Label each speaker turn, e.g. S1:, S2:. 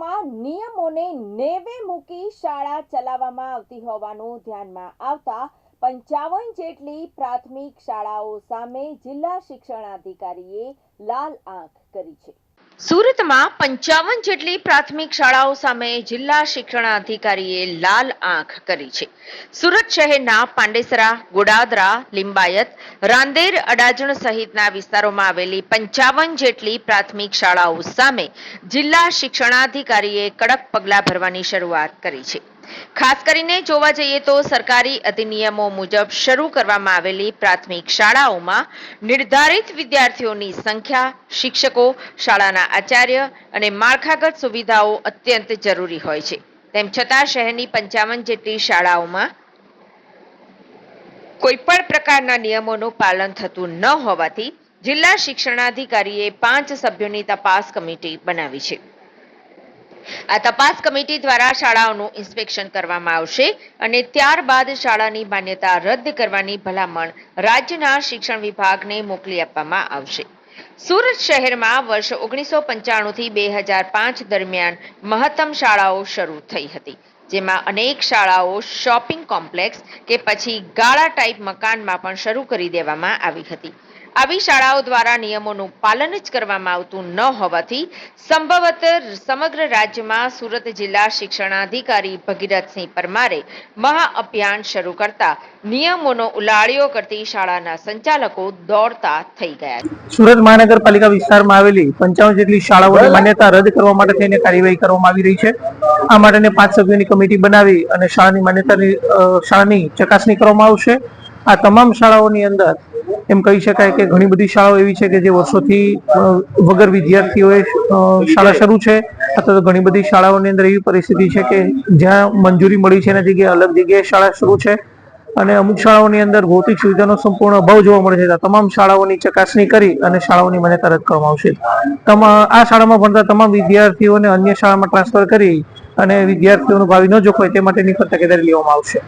S1: સુરતમાં નિયમોને નેવે મૂકી શાળા ચલાવવામાં આવતી હોવાનું ધ્યાનમાં આવતા 55 જેટલી પ્રાથમિક શાળાઓ સામે જિલ્લા શિક્ષણાધિકારીએ લાલ આંખ કરી છે। સુરતમાં 55 જેટલી પ્રાથમિક શાળાઓ સામે જિલ્લા શિક્ષણાધિકારીએ લાલ આંખ કરી છે। સુરત શહેરના પાંડેસરા, ગોડાદરા, લિંબાયત, રાંદેર, અડાજણ સહિતના વિસ્તારોમાં આવેલી 55 જેટલી પ્રાથમિક શાળાઓ સામે જિલ્લા શિક્ષણાધિકારીએ કડક પગલાં ભરવાની શરૂઆત કરી છે। ખાસ કરીને જોવા જઈએ તો સરકારી અધિનિયમો મુજબ શરૂ કરવામાં આવેલી પ્રાથમિક શાળાઓમાં નિર્ધારિત વિદ્યાર્થીઓની સંખ્યા, શિક્ષકો, શાળાના આચાર્ય અને માળખાગત સુવિધાઓ અત્યંત જરૂરી હોય છે। તેમ છતાં શહેરની 55 જેટલી શાળાઓમાં કોઈ પણ પ્રકારના નિયમોનું પાલન થતું ન હોવાથી જિલ્લા શિક્ષણાધિકારીએ 5 સભ્યોની તપાસ કમિટી બનાવી છે। આ તપાસ કમિટી દ્વારા શાળાઓનું ઇન્સ્પેક્શન કરવામાં આવશે અને ત્યારબાદ શાળાની માન્યતા રદ કરવાની ભલામણ રાજ્યના શિક્ષણ વિભાગને મોકલી આપવામાં આવશે। સુરત શહેરમાં વર્ષ 1995 થી 2005 દરમિયાન મહત્તમ શાળાઓ શરૂ થઈ હતી, જેમાં અનેક શાળાઓ શોપિંગ કોમ્પ્લેક્સ કે પછી ગાળા ટાઈપ મકાનમાં પણ શરૂ કરી દેવામાં આવી હતી। આવી શાળાઓ દ્વારા નિયમોનું પાલન જ કરવામાં આવતું ન હોવાથી સંભવત સમગ્ર રાજ્યમાં સુરત જિલ્લા શિક્ષણાધિકારી ભગીરથસિંહ પરમારે મહાઅભિયાન શરૂ કરતા નિયમોનો ઉલાળ્યો કરતી શાળાના સંચાલકો દોડતા થઈ ગયા।
S2: સુરત મહાનગરપાલિકા વિસ્તારમાં આવેલી 55 જેટલી શાળાઓની માન્યતા રદ કરવા માટે થઈને કાર્યવાહી કરવામાં આવી રહી છે। આ માટે 5 સભ્યોની કમિટી બનાવી અને શાળાની ચકાસણી કરવામાં આવશે। આ તમામ શાળાઓની અંદર એમ કહી શકાય કે ઘણી બધી શાળાઓ એવી છે કે જે વર્ષોથી વગર વિદ્યાર્થીઓએ શાળા શરૂ છે, અથવા તો ઘણી બધી શાળાઓની અંદર એવી પરિસ્થિતિ છે કે જ્યાં મંજૂરી મળી છે એના જગ્યાએ અલગ જગ્યાએ શાળા શરૂ છે અને અમુક શાળાઓની અંદર ભૌતિક સુવિધાનો સંપૂર્ણ અભાવ જોવા મળે છે। તમામ શાળાઓની ચકાસણી કરી અને શાળાઓની માન્યતા રદ કરવામાં આવશે। આ શાળામાં ભણતા તમામ વિદ્યાર્થીઓને અન્ય શાળામાં ટ્રાન્સફર કરી અને વિદ્યાર્થીઓનું ભાવિ ન જોખવાય તે માટેની તકેદારી લેવામાં આવશે।